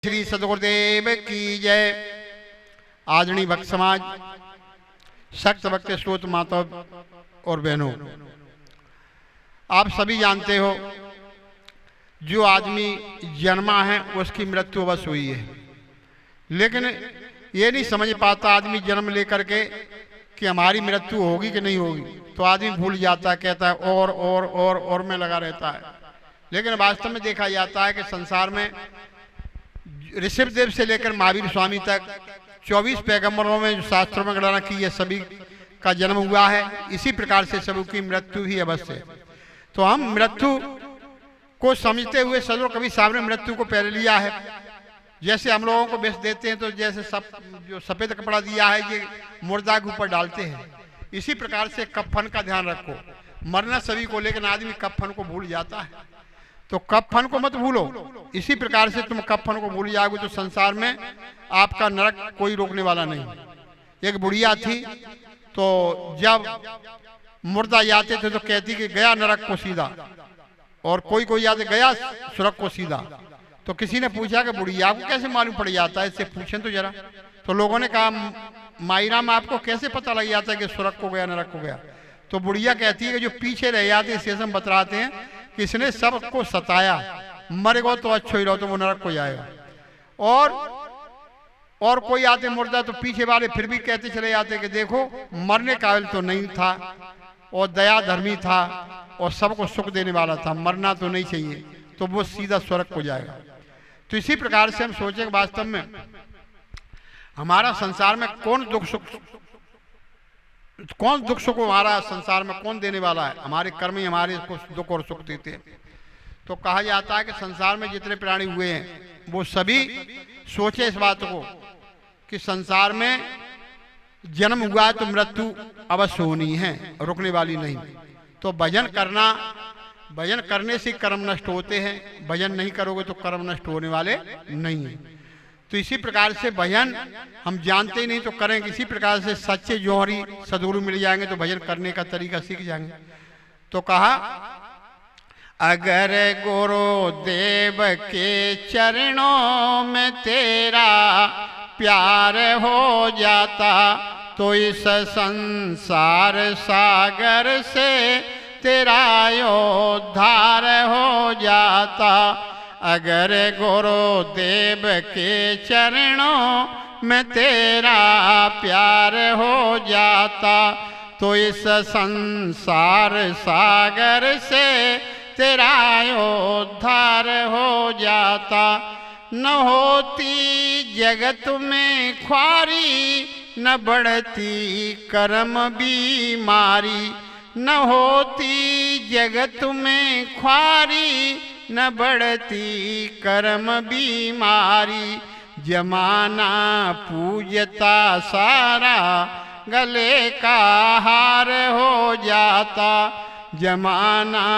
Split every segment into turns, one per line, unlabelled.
श्री सदगुरुदेव की जय। आदरणीय भक्त समाज, सक्त भक्त श्रोत माता और बहनों, आप सभी जानते हो जो आदमी जन्मा है उसकी मृत्यु अवश्य हुई है, लेकिन ये नहीं समझ पाता आदमी जन्म लेकर के कि हमारी मृत्यु होगी कि नहीं होगी। तो आदमी भूल जाता है, कहता है और में लगा रहता है। लेकिन वास्तव में देखा जाता है कि संसार में ऋषभदेव से लेकर महावीर स्वामी तक 24 पैगंबरों में जो शास्त्रों में गणना की है, सभी का जन्म हुआ है। इसी प्रकार से सबों की मृत्यु ही अवश्य है। तो हम मृत्यु को समझते हुए सदैव कभी सामने मृत्यु को पहले लिया है। जैसे हम लोगों को विष देते हैं तो जैसे सब जो सफेद कपड़ा दिया है ये मुर्दा के ऊपर डालते हैं, इसी प्रकार से कफन का ध्यान रखो। मरना सभी को, लेकिन आदमी कफन को भूल जाता है। तो कफन को मत भूलो। इसी प्रकार से तुम कफन को भूल जाओगे तो संसार में आपका नरक कोई रोकने वाला नहीं। एक बुढ़िया थी, तो जब मुर्दा जाते थे तो कहती कि गया नरक को सीधा, और कोई जाते गया सुरग को सीधा। तो किसी ने पूछा कि बुढ़िया को कैसे मालूम पड़ जाता है, इससे पूछें तो जरा। तो लोगों ने कहा मायराम आपको कैसे पता लग जाता है कि सुरग को गया नरक को गया। तो बुढ़िया कहती है कि जो पीछे रह जाते हैं शेषम बतलाते हैं कि इसने सबको सताया, मरेगा तो अच्छा ही रहो, तो वो नरक को जाएगा। और कोई आते मुर्दा तो पीछे वाले फिर भी कहते चले जाते कि देखो मरने काबिल तो नहीं था, और दया धर्मी था, और सबको सुख देने वाला था, मरना तो नहीं चाहिए, तो वो सीधा स्वर्ग को जाएगा। तो इसी प्रकार से हम सोचें कि वास्तव में हमारा संसार में कौन दुख सुख हमारा संसार में कौन देने वाला है? हमारे कर्म ही हमारे को दुख और सुख देते हैं। तो कहा जाता है कि संसार में जितने प्राणी हुए हैं वो सभी सोचे इस बात को कि संसार में जन्म हुआ है तो मृत्यु अवश्य होनी है, रुकने वाली नहीं। तो भजन करने से कर्म नष्ट होते हैं, भजन नहीं करोगे तो कर्म नष्ट होने वाले नहीं है। तो इसी प्रकार से भजन हम जानते ही नहीं तो करेंगे। इसी प्रकार से सच्चे जौहरी सदगुरु मिल जाएंगे तो भजन करने का तरीका सीख जाएंगे। तो कहा अगर गुरुदेव के चरणों में तेरा प्यार हो जाता तो इस संसार सागर से तेरा उद्धार हो जाता। अगर गुरुदेव के चरणों में तेरा प्यार हो जाता तो इस संसार सागर से तेरा उद्धार हो जाता। न होती जगत में ख्वारी, न बढ़ती कर्म बीमारी। न होती जगत में ख्वारी, न बढ़ती कर्म बीमारी। जमाना पूजता सारा, गले का हार हो जाता। जमाना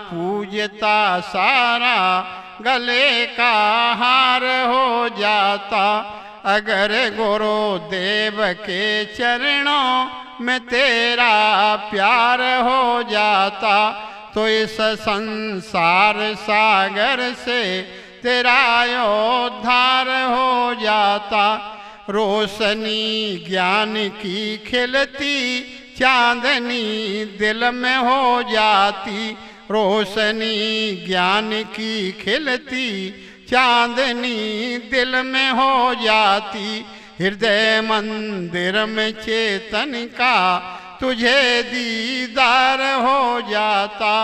पूजता सारा, गले का हार हो जाता। अगर गुरुदेव के चरणों में तेरा प्यार हो जाता तो इस संसार सागर से तेरा उद्धार हो जाता। रोशनी ज्ञान की खिलती चांदनी दिल में हो जाती। रोशनी ज्ञान की खिलती चांदनी दिल में हो जाती। हृदय मंदिर में चेतन का तुझे दीदार हो जाता।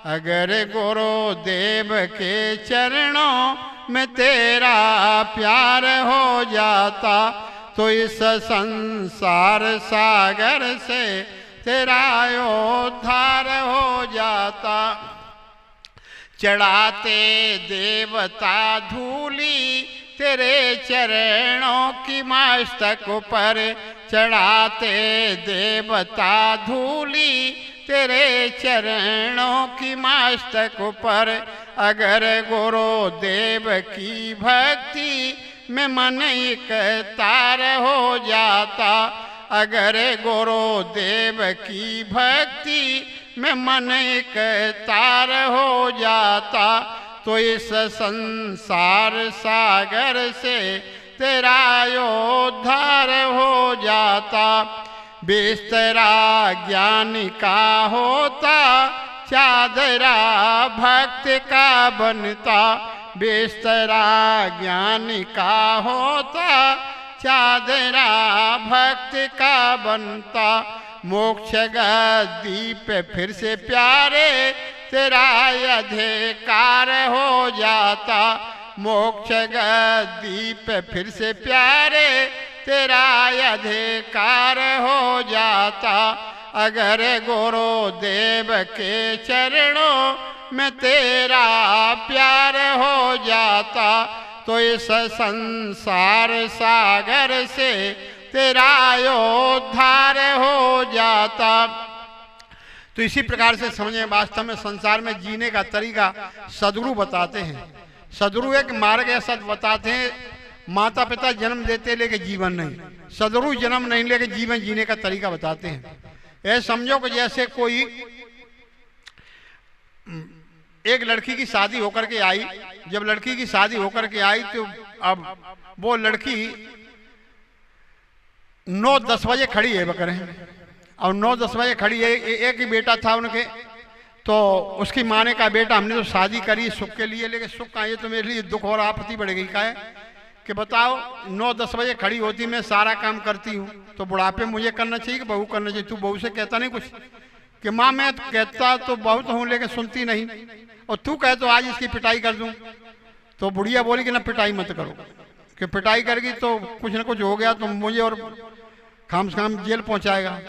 अगर गुरुदेव के चरणों में तेरा प्यार हो जाता तो इस संसार सागर से तेरा उद्धार हो जाता। चढ़ाते देवता धूली तेरे चरणों की मस्तक पर। चढ़ाते देवता धूली तेरे चरणों की मस्तक पर। अगर गुरुदेव की भक्ति में मन एक तार हो जाता। अगर गुरुदेव की भक्ति में मन एक तार हो जाता तो इस संसार सागर से तेरा उद्धार हो जाता। बिस्तरा ज्ञान का होता, चादरा भक्त का बनता। बिस्तरा ज्ञान का होता, चादरा भक्त का बनता। मोक्ष गद्दी पे फिर से प्यारे तेरा अधिकार हो जाता। मोक्ष गद्दी पे फिर से प्यारे तेरा अधिकार हो जाता। अगर गुरुदेव के चरणों में तेरा प्यार हो जाता, तो इस संसार सागर से तेरा उद्धार हो जाता। तो इसी प्रकार से समझें, वास्तव में संसार में जीने का तरीका सदगुरु बताते हैं। सदगुरु एक मार्ग ऐसा बताते हैं, माता पिता जन्म देते लेकिन जीवन नहीं, सदगुरु जन्म नहीं लेकिन जीवन जीने का तरीका बताते हैं। ऐसे समझो कि जैसे कोई एक लड़की की शादी होकर के आई, जब लड़की की शादी होकर के आई तो अब वो लड़की 9-10 बजे खड़ी है बकरे, और 9-10 बजे खड़ी है। एक ही बेटा था उनके, तो उसकी माँ ने कहा बेटा हमने तो शादी करी सुख के लिए, लेकिन सुख का ये तो मेरे लिए दुख और आपत्ति बढ़ गई। का है कि बताओ 9-10 बजे खड़ी होती, मैं सारा काम करती हूँ, तो बुढ़ापे मुझे करना चाहिए कि बहू करना चाहिए? तू बहू से कहता नहीं कुछ कि माँ मैं कहता तो बहुत हूँ लेकिन सुनती नहीं, और तू कहे तो आज इसकी पिटाई कर दूँ। तो बुढ़िया बोली कि ना पिटाई मत करो, कि पिटाई करेगी तो कुछ ना कुछ हो गया तो मुझे और खाम खाम जेल पहुँचाएगा।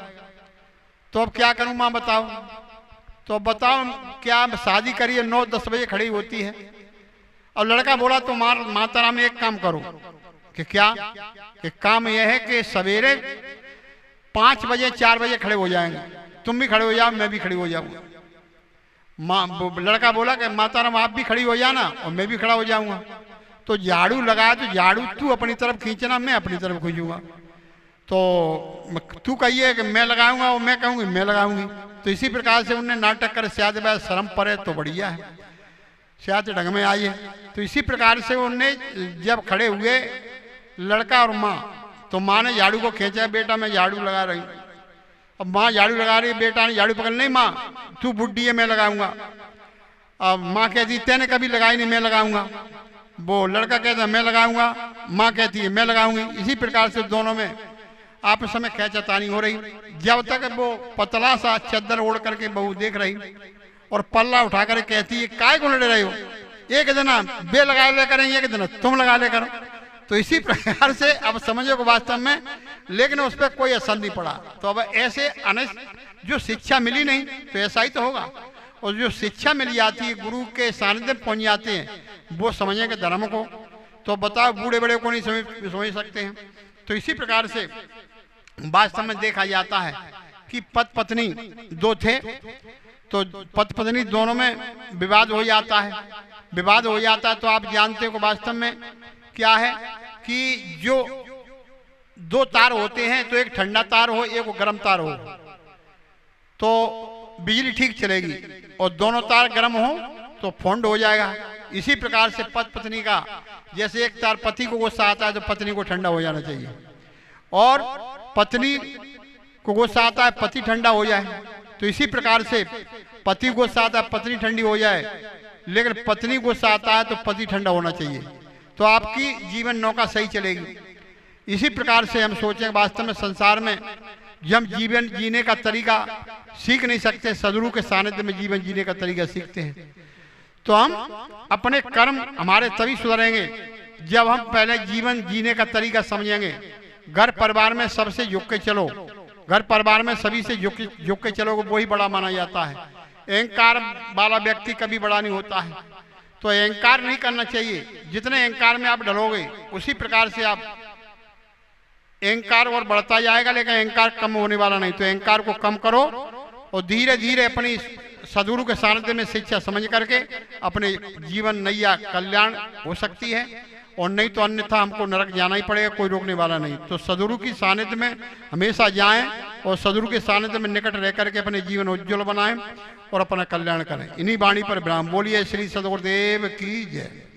तो अब क्या करूँ माँ बताओ? तो बताओ क्या शादी करिए 9-10 बजे खड़ी होती है। और लड़का बोला तो माता राम एक काम करो कि क्या कि काम यह है कि सवेरे 5 बजे 4 बजे खड़े हो जाएंगे, तुम भी खड़े हो जाओ मैं भी खड़ी हो जाऊंगा। लड़का बोला कि माता राम आप भी खड़ी हो जाना और मैं भी खड़ा हो जाऊंगा। तो झाड़ू लगाया, तो झाड़ू तू अपनी तरफ खींचना मैं अपनी तरफ खींचूंगा। तो तू कहिए कि मैं लगाऊंगा और मैं कहूँगी मैं लगाऊंगी। तो इसी प्रकार से उनने नाटक कर शायद वह शर्म पड़े तो बढ़िया है, शायद ढंग में आई है। तो इसी प्रकार से उनने जब खड़े हुए लड़का और माँ, तो माँ ने झाड़ू को खींचा, बेटा मैं झाड़ू लगा रही। अब माँ झाड़ू लगा रही, बेटा ने झाड़ू पकड़, नहीं माँ तू बुढ़ी है मैं लगाऊंगा। अब माँ कहती तेने कभी लगाई नहीं मैं लगाऊंगा। वो लड़का कहता मैं लगाऊंगा, माँ कहती है मैं लगाऊंगी। इसी प्रकार से दोनों में आपस में खींचातानी हो रही, जब तक वो पतला सा चद्दर ओढ़ करके बहू देख रही और पल्ला उठा कर कहती है काय को लड़ रहे हो, एक दिन बे लगा ले करें, एक दिन तुम लगा ले करो। तो इसी प्रकार से अब समझो को वास्तव में, लेकिन उस पर कोई असर नहीं पड़ा। तो अब ऐसे जो शिक्षा मिली नहीं तो ऐसा ही तो होगा। और जो शिक्षा मिल जाती है, गुरु के सानिध्य में पहुंच जाते हैं, वो समझेंगे धर्म को। तो बताओ बूढ़े बड़े को नहीं समझ सकते हैं। तो इसी प्रकार से वास्तव में देखा जाता है कि पति पत्नी दो थे, तो पति पत्नी दोनों में विवाद हो जाता है। विवाद हो जाता है तो आप जानते हो कि वास्तव में क्या है कि जो 2 तार होते हैं, तो एक ठंडा तार हो एक गर्म तार हो, तो बिजली ठीक चलेगी, और दोनों तार गर्म हो तो फोल्ड हो जाएगा। इसी प्रकार से पति पत्नी का, जैसे एक तार पति को गुस्सा आता है तो पत्नी को ठंडा हो जाना चाहिए, और पत्नी को गुस्सा आता है पति ठंडा हो जाए। तो इसी प्रकार से पति को गुस्सा आता है पत्नी ठंडी हो जाए, लेकिन पत्नी को गुस्सा आता है तो पति ठंडा होना चाहिए, तो आपकी जीवन नौका सही चलेगी। इसी प्रकार से हम सोचें वास्तव में संसार में हम जीवन जीने का तरीका सीख नहीं सकते, सदगुरु के सानिध्य में जीवन जीने का तरीका सीखते हैं। तो हम अपने कर्म हमारे तभी सुधरेंगे जब हम पहले जीवन जीने का तरीका समझेंगे। घर परिवार में सबसे जुड़ के चलो, घर परिवार में सभी से जुड़ के चलोगे वही बड़ा माना जाता है। अहंकार वाला व्यक्ति कभी बड़ा नहीं होता है, तो अहंकार नहीं करना चाहिए। जितने अहंकार में आप ढलोगे उसी प्रकार से आप अहंकार और बढ़ता जाएगा, लेकिन अहंकार कम होने वाला नहीं। तो अहंकार को कम करो और धीरे धीरे अपनी सदगुरु के सानिध्य में शिक्षा समझ करके अपने जीवन नैया कल्याण हो सकती है, और नहीं तो अन्यथा हमको नरक जाना ही पड़ेगा, कोई रोकने वाला नहीं। तो सदगुरु की सानिध्य में हमेशा जाएं और सदगुरु के सानिध्य में निकट रह करके अपने जीवन उज्ज्वल बनाएं और अपना कल्याण करें। इन्हीं वाणी पर विराम। बोलिए श्री सदगुरुदेव की जय।